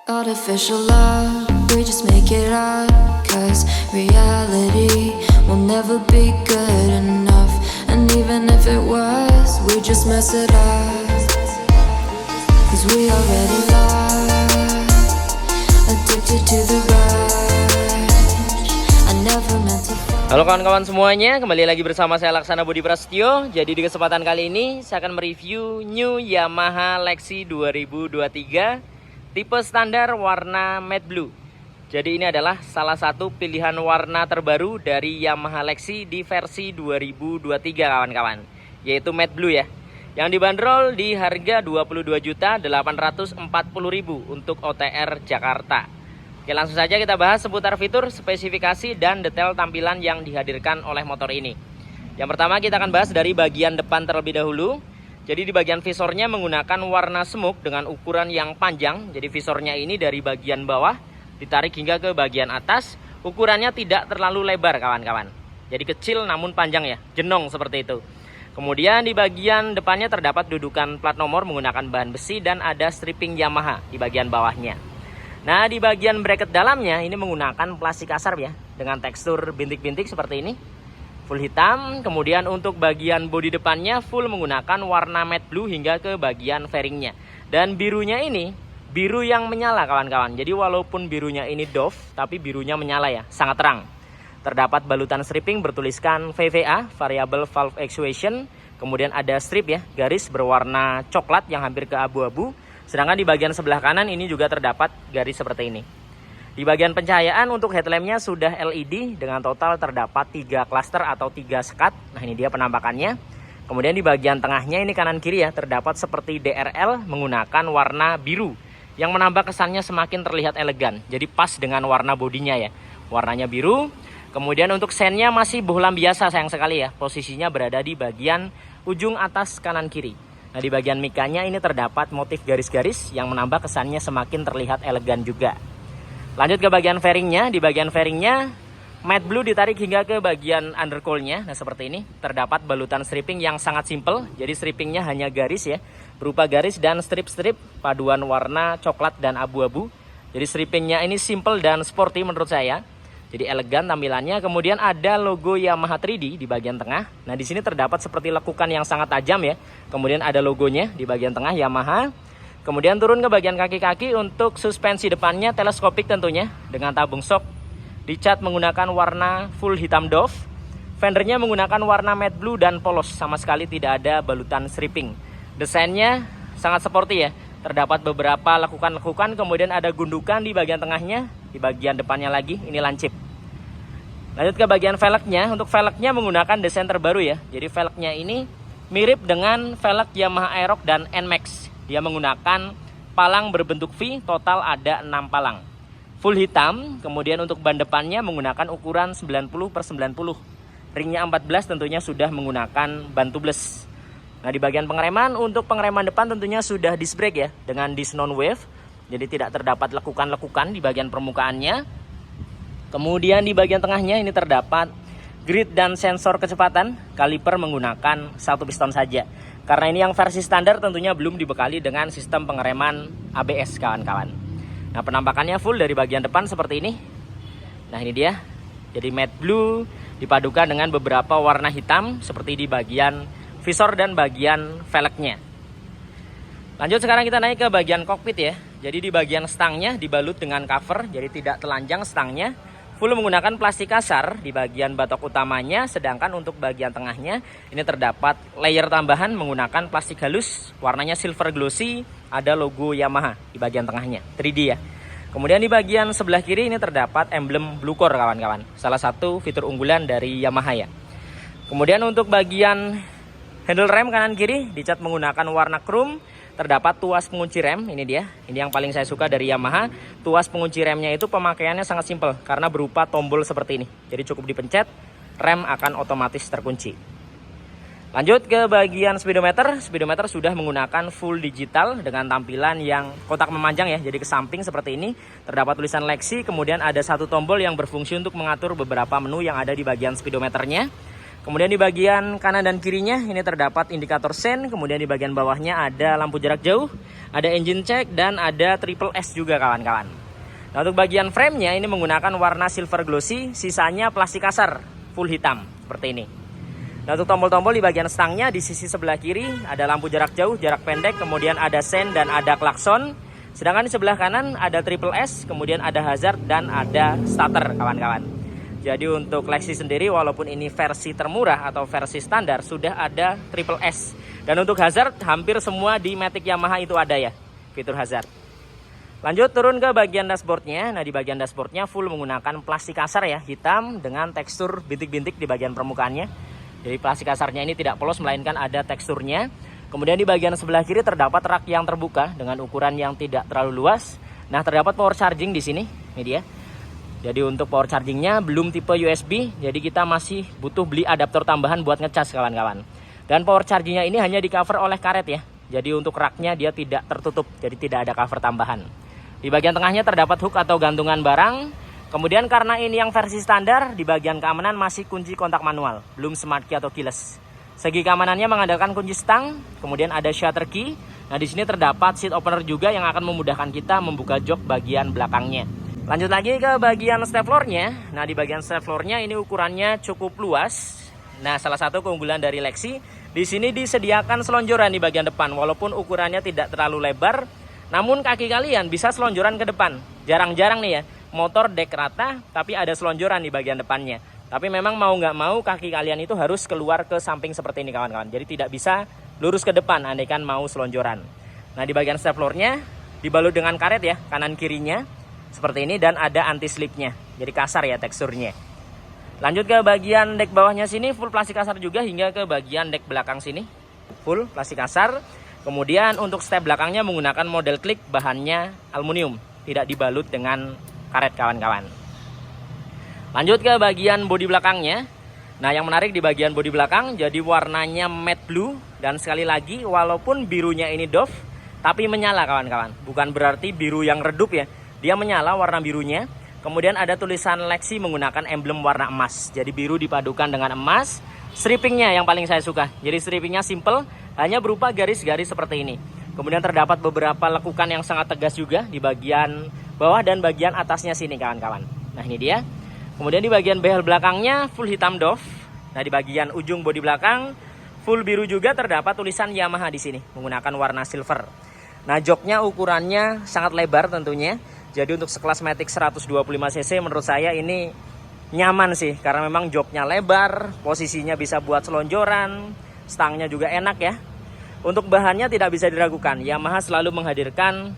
Artificial love, we just make it up. Cause reality will never be good enough. And even if it was, we just mess it up. Cause we already lost, addicted to the rush. I never meant to fall. Halo kawan-kawan semuanya, kembali lagi bersama saya Laksana Budi Prasetyo. Jadi di kesempatan kali ini saya akan mereview New Yamaha Lexi 2023 tipe standar warna matte blue. Jadi ini adalah salah satu pilihan warna terbaru dari Yamaha Lexi di versi 2023 kawan-kawan, yaitu matte blue ya. Yang dibanderol di harga 22.840.000 untuk OTR Jakarta. Oke, langsung saja kita bahas seputar fitur, spesifikasi, dan detail tampilan yang dihadirkan oleh motor ini. Yang pertama kita akan bahas dari bagian depan terlebih dahulu. Jadi di bagian visornya menggunakan warna smoke dengan ukuran yang panjang. Jadi visornya ini dari bagian bawah ditarik hingga ke bagian atas. Ukurannya tidak terlalu lebar kawan-kawan. Jadi kecil namun panjang ya, jenong seperti itu. Kemudian di bagian depannya terdapat dudukan plat nomor menggunakan bahan besi dan ada stripping Yamaha di bagian bawahnya. Nah, di bagian bracket dalamnya ini menggunakan plastik kasar ya, dengan tekstur bintik-bintik seperti ini. Full hitam. Kemudian untuk bagian bodi depannya full menggunakan warna matte blue hingga ke bagian fairingnya. Dan birunya ini biru yang menyala kawan-kawan. Jadi walaupun birunya ini doff, tapi birunya menyala ya, sangat terang. Terdapat balutan stripping bertuliskan VVA, Variable Valve Actuation. Kemudian ada strip ya, garis berwarna coklat yang hampir ke abu-abu. Sedangkan di bagian sebelah kanan ini juga terdapat garis seperti ini. Di bagian pencahayaan untuk headlampnya sudah LED dengan total terdapat 3 cluster atau 3 sekat. Nah, ini dia penampakannya. Kemudian di bagian tengahnya ini kanan kiri ya, terdapat seperti DRL menggunakan warna biru yang menambah kesannya semakin terlihat elegan. Jadi pas dengan warna bodinya ya, warnanya biru. Kemudian untuk sennya masih bohlam biasa sayang sekali ya, posisinya berada di bagian ujung atas kanan kiri. Nah, di bagian mikanya ini terdapat motif garis-garis yang menambah kesannya semakin terlihat elegan juga. Lanjut ke bagian fairingnya. Di bagian fairingnya matte blue ditarik hingga ke bagian undercoilnya. Nah, seperti ini. Terdapat balutan stripping yang sangat simple. Jadi strippingnya hanya garis ya, berupa garis dan strip-strip paduan warna coklat dan abu-abu. Jadi strippingnya ini simple dan sporty menurut saya. Jadi elegan tampilannya. Kemudian ada logo Yamaha 3D di bagian tengah. Nah, di sini terdapat seperti lekukan yang sangat tajam ya. Kemudian ada logonya di bagian tengah Yamaha. Kemudian turun ke bagian kaki-kaki untuk suspensi depannya teleskopik tentunya dengan tabung shock. Dicat menggunakan warna full hitam doff. Fendernya menggunakan warna matte blue dan polos, sama sekali tidak ada balutan stripping. Desainnya sangat sporty ya. Terdapat beberapa lekukan-lekukan, kemudian ada gundukan di bagian tengahnya, di bagian depannya lagi ini lancip. Lanjut ke bagian velgnya. Untuk velgnya menggunakan desain terbaru ya. Jadi velgnya ini mirip dengan velg Yamaha Aerox dan NMAX. Dia menggunakan palang berbentuk V, total ada 6 palang. Full hitam, kemudian untuk ban depannya menggunakan ukuran 90/90. Ringnya 14 tentunya sudah menggunakan ban tubeless. Nah, di bagian pengereman, untuk pengereman depan tentunya sudah disc brake ya, dengan disc non-wave. Jadi tidak terdapat lekukan-lekukan di bagian permukaannya. Kemudian di bagian tengahnya ini terdapat grid dan sensor kecepatan. Kaliper menggunakan 1 piston saja. Karena ini yang versi standar tentunya belum dibekali dengan sistem pengereman ABS kawan-kawan. Nah, penampakannya full dari bagian depan seperti ini. Nah, ini dia. Jadi matte blue dipadukan dengan beberapa warna hitam seperti di bagian visor dan bagian velgnya. Lanjut sekarang kita naik ke bagian kokpit ya. Jadi di bagian stangnya dibalut dengan cover, jadi tidak telanjang stangnya. Full menggunakan plastik kasar di bagian batok utamanya, sedangkan untuk bagian tengahnya ini terdapat layer tambahan menggunakan plastik halus, warnanya silver glossy, ada logo Yamaha di bagian tengahnya, 3D ya. Kemudian di bagian sebelah kiri ini terdapat emblem Blue Core kawan-kawan, salah satu fitur unggulan dari Yamaha ya. Kemudian untuk bagian handle rem kanan kiri dicat menggunakan warna chrome. Terdapat tuas pengunci rem, ini dia. Ini yang paling saya suka dari Yamaha. Tuas pengunci remnya itu pemakaiannya sangat simpel karena berupa tombol seperti ini. Jadi cukup dipencet, rem akan otomatis terkunci. Lanjut ke bagian speedometer. Speedometer sudah menggunakan full digital dengan tampilan yang kotak memanjang ya. Jadi ke samping seperti ini. Terdapat tulisan Lexi, kemudian ada satu tombol yang berfungsi untuk mengatur beberapa menu yang ada di bagian speedometernya. Kemudian di bagian kanan dan kirinya ini terdapat indikator sen. Kemudian di bagian bawahnya ada lampu jarak jauh, ada engine check, dan ada triple S juga kawan-kawan. Nah, untuk bagian framenya ini menggunakan warna silver glossy, sisanya plastik kasar full hitam seperti ini. Nah, untuk tombol-tombol di bagian stangnya di sisi sebelah kiri ada lampu jarak jauh, jarak pendek, kemudian ada sen dan ada klakson. Sedangkan di sebelah kanan ada triple S, kemudian ada hazard dan ada starter kawan-kawan. Jadi untuk Lexi sendiri walaupun ini versi termurah atau versi standar sudah ada triple S. Dan untuk hazard hampir semua di Matic Yamaha itu ada ya fitur hazard. Lanjut turun ke bagian dashboardnya. Nah, di bagian dashboardnya full menggunakan plastik kasar ya, hitam dengan tekstur bintik-bintik di bagian permukaannya. Jadi plastik kasarnya ini tidak polos melainkan ada teksturnya. Kemudian di bagian sebelah kiri terdapat rak yang terbuka dengan ukuran yang tidak terlalu luas. Nah, terdapat power charging di sini. Ini dia. Jadi untuk power chargingnya belum tipe USB, jadi kita masih butuh beli adaptor tambahan buat ngecas kawan-kawan. Dan power chargingnya ini hanya di cover oleh karet ya. Jadi untuk raknya dia tidak tertutup, jadi tidak ada cover tambahan. Di bagian tengahnya terdapat hook atau gantungan barang. Kemudian karena ini yang versi standar, di bagian keamanan masih kunci kontak manual, belum smart key atau keyless. Segi keamanannya mengandalkan kunci stang, kemudian ada shutter key. Nah, di sini terdapat seat opener juga yang akan memudahkan kita membuka jok bagian belakangnya. Lanjut lagi ke bagian step floor-nya. Nah, di bagian step floor-nya ini ukurannya cukup luas. Nah, salah satu keunggulan dari Lexi, di sini disediakan selonjoran di bagian depan. Walaupun ukurannya tidak terlalu lebar, namun kaki kalian bisa selonjoran ke depan. Jarang-jarang nih ya, motor dek rata tapi ada selonjoran di bagian depannya. Tapi memang mau nggak mau kaki kalian itu harus keluar ke samping seperti ini kawan-kawan. Jadi tidak bisa lurus ke depan andaikan mau selonjoran. Nah, di bagian step floor-nya dibalut dengan karet ya, kanan kirinya. Seperti ini dan ada anti slipnya. Jadi kasar ya teksturnya. Lanjut ke bagian dek bawahnya sini full plastik kasar juga hingga ke bagian dek belakang sini. Full plastik kasar. Kemudian untuk step belakangnya menggunakan model klik, bahannya aluminium. Tidak dibalut dengan karet kawan-kawan. Lanjut ke bagian bodi belakangnya. Nah, yang menarik di bagian bodi belakang jadi warnanya matte blue. Dan sekali lagi walaupun birunya ini doff tapi menyala kawan-kawan. Bukan berarti biru yang redup ya. Dia menyala warna birunya. Kemudian ada tulisan Lexi menggunakan emblem warna emas. Jadi biru dipadukan dengan emas. Strippingnya yang paling saya suka. Jadi strippingnya simple, hanya berupa garis-garis seperti ini. Kemudian terdapat beberapa lekukan yang sangat tegas juga di bagian bawah dan bagian atasnya sini kawan-kawan. Nah, ini dia. Kemudian di bagian behel belakangnya full hitam doff. Nah, di bagian ujung bodi belakang full biru juga terdapat tulisan Yamaha di sini menggunakan warna silver. Nah, joknya ukurannya sangat lebar tentunya. Jadi untuk sekelas Matic 125cc menurut saya ini nyaman sih. Karena memang joknya lebar, posisinya bisa buat selonjoran, stangnya juga enak ya. Untuk bahannya tidak bisa diragukan, Yamaha selalu menghadirkan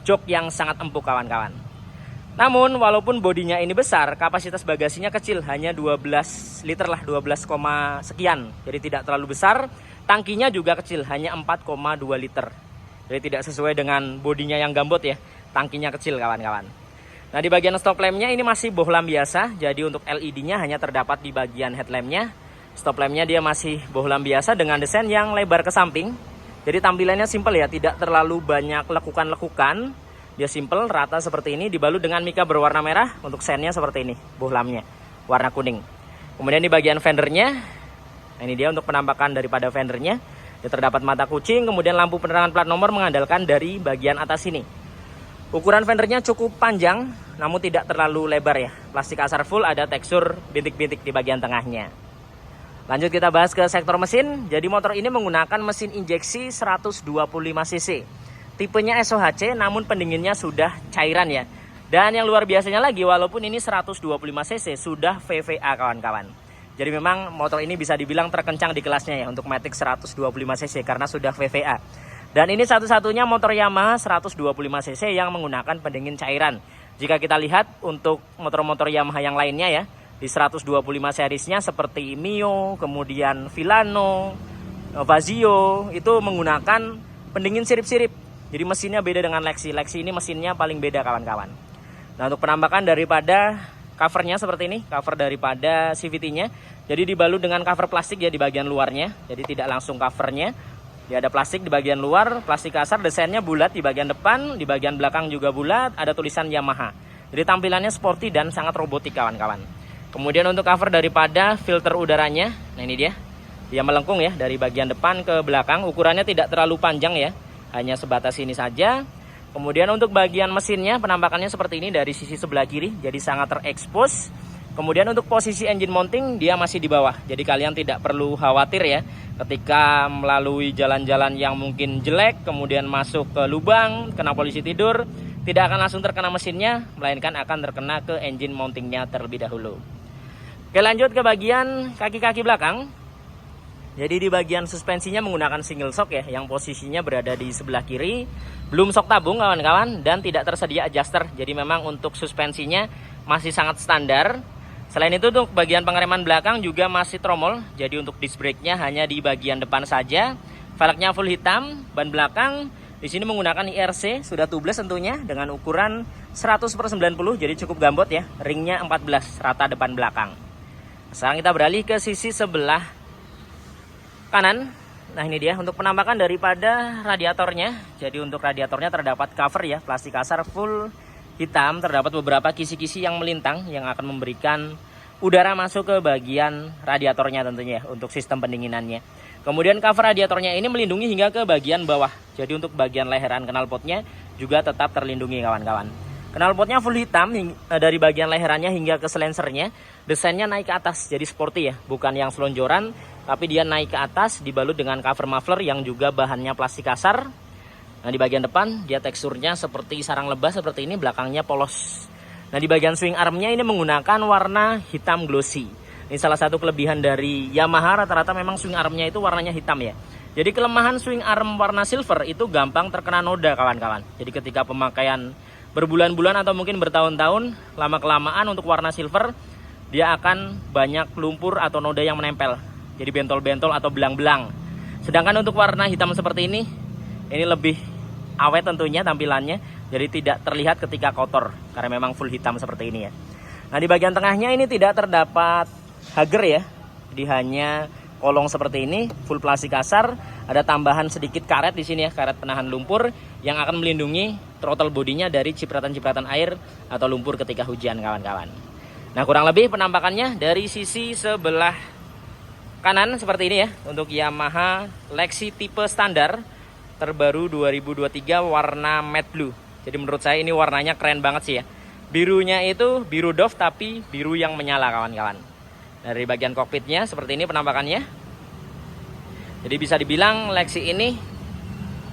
jok yang sangat empuk kawan-kawan. Namun walaupun bodinya ini besar, kapasitas bagasinya kecil, hanya 12 liter lah, 12, sekian. Jadi tidak terlalu besar, tangkinya juga kecil, hanya 4,2 liter. Jadi tidak sesuai dengan bodinya yang gambot ya. Tangkinya kecil kawan-kawan. Nah, di bagian stop lampnya ini masih bohlam biasa. Jadi untuk LED-nya hanya terdapat di bagian headlampnya. Stop lampnya dia masih bohlam biasa dengan desain yang lebar ke samping. Jadi tampilannya simple ya, tidak terlalu banyak lekukan-lekukan. Dia simple, rata seperti ini, dibalut dengan mika berwarna merah. Untuk sennya seperti ini, bohlamnya warna kuning. Kemudian di bagian fendernya, nah ini dia untuk penampakan daripada fendernya. Dia terdapat mata kucing, kemudian lampu penerangan plat nomor mengandalkan dari bagian atas ini. Ukuran fendernya cukup panjang, namun tidak terlalu lebar ya. Plastik kasar full, ada tekstur bintik-bintik di bagian tengahnya. Lanjut kita bahas ke sektor mesin. Jadi motor ini menggunakan mesin injeksi 125cc. Tipenya SOHC, namun pendinginnya sudah cairan ya. Dan yang luar biasanya lagi, walaupun ini 125cc, sudah VVA kawan-kawan. Jadi memang motor ini bisa dibilang terkencang di kelasnya ya untuk Matic 125cc karena sudah VVA. Dan ini satu-satunya motor Yamaha 125cc yang menggunakan pendingin cairan. Jika kita lihat untuk motor-motor Yamaha yang lainnya ya, di 125 seriesnya seperti Mio, kemudian Villano, Vazio, itu menggunakan pendingin sirip-sirip. Jadi mesinnya beda dengan Lexi. Lexi ini mesinnya paling beda kawan-kawan. Nah, untuk penampakan daripada covernya seperti ini, cover daripada CVT-nya. Jadi dibalut dengan cover plastik ya di bagian luarnya. Jadi tidak langsung covernya. Ya, ada plastik di bagian luar, plastik kasar, desainnya bulat di bagian depan, di bagian belakang juga bulat, ada tulisan Yamaha. Jadi tampilannya sporty dan sangat robotik kawan-kawan. Kemudian untuk cover daripada filter udaranya, nah ini dia. Dia melengkung ya dari bagian depan ke belakang. Ukurannya tidak terlalu panjang ya, hanya sebatas ini saja. Kemudian untuk bagian mesinnya penampakannya seperti ini dari sisi sebelah kiri, jadi sangat terekspos. Kemudian untuk posisi engine mounting dia masih di bawah. Jadi kalian tidak perlu khawatir ya ketika melalui jalan-jalan yang mungkin jelek, kemudian masuk ke lubang, kena polisi tidur, tidak akan langsung terkena mesinnya, melainkan akan terkena ke engine mountingnya terlebih dahulu. Oke, lanjut ke bagian kaki-kaki belakang. Jadi di bagian suspensinya menggunakan single shock ya, yang posisinya berada di sebelah kiri. Belum shock tabung kawan-kawan, dan tidak tersedia adjuster. Jadi memang untuk suspensinya masih sangat standar. Selain itu untuk bagian pengereman belakang juga masih tromol. Jadi untuk disc brake-nya hanya di bagian depan saja. Velgnya full hitam, ban belakang di sini menggunakan IRC, sudah tubeless tentunya dengan ukuran 100/90, jadi cukup gambot ya. Ringnya 14, rata depan belakang. Sekarang kita beralih ke sisi sebelah kanan. Nah ini dia untuk penampakan daripada radiatornya. Jadi untuk radiatornya terdapat cover ya, plastik kasar full hitam. Terdapat beberapa kisi-kisi yang melintang yang akan memberikan udara masuk ke bagian radiatornya tentunya untuk sistem pendinginannya. Kemudian cover radiatornya ini melindungi hingga ke bagian bawah. Jadi untuk bagian leheran knalpotnya juga tetap terlindungi kawan-kawan. Knalpotnya full hitam dari bagian leherannya hingga ke silencernya. Desainnya naik ke atas, jadi sporty ya, bukan yang selonjoran, tapi dia naik ke atas dibalut dengan cover muffler yang juga bahannya plastik kasar. Nah di bagian depan dia teksturnya seperti sarang lebah seperti ini, belakangnya polos. Nah di bagian swing armnya ini menggunakan warna hitam glossy. Ini salah satu kelebihan dari Yamaha, rata-rata memang swing armnya itu warnanya hitam ya. Jadi kelemahan swing arm warna silver itu gampang terkena noda kawan-kawan. Jadi ketika pemakaian berbulan-bulan atau mungkin bertahun-tahun, lama-kelamaan untuk warna silver dia akan banyak lumpur atau noda yang menempel. Jadi bentol-bentol atau belang-belang. Sedangkan untuk warna hitam seperti ini lebih awet tentunya tampilannya. Jadi tidak terlihat ketika kotor karena memang full hitam seperti ini ya. Nah di bagian tengahnya ini tidak terdapat hager ya. Jadi hanya kolong seperti ini, full plastik kasar. Ada tambahan sedikit karet di sini ya, karet penahan lumpur yang akan melindungi throttle bodinya dari cipratan-cipratan air atau lumpur ketika hujan kawan-kawan. Nah kurang lebih penampakannya dari sisi sebelah kanan seperti ini ya untuk Yamaha Lexi tipe standar terbaru 2023 warna matte blue. Jadi menurut saya ini warnanya keren banget sih ya. Birunya itu biru doff tapi biru yang menyala kawan-kawan. Dari bagian kokpitnya seperti ini penampakannya. Jadi bisa dibilang Lexi ini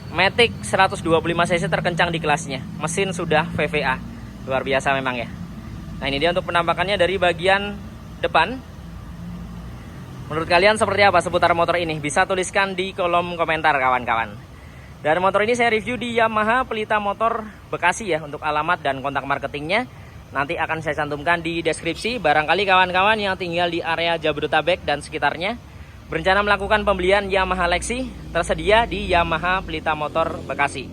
Matic 125cc terkencang di kelasnya. Mesin sudah VVA. Luar biasa memang ya. Nah ini dia untuk penampakannya dari bagian depan. Menurut kalian seperti apa seputar motor ini? Bisa tuliskan di kolom komentar kawan-kawan. Dan motor ini saya review di Yamaha Pelita Motor Bekasi ya. Untuk alamat dan kontak marketingnya nanti akan saya cantumkan di deskripsi. Barangkali kawan-kawan yang tinggal di area Jabodetabek dan sekitarnya berencana melakukan pembelian Yamaha Lexi, tersedia di Yamaha Pelita Motor Bekasi.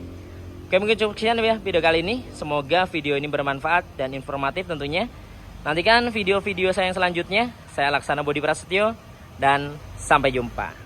Oke, mungkin cukup sekian ya video kali ini. Semoga video ini bermanfaat dan informatif tentunya. Nantikan video-video saya yang selanjutnya. Saya Laksana Budi Prasetyo dan sampai jumpa.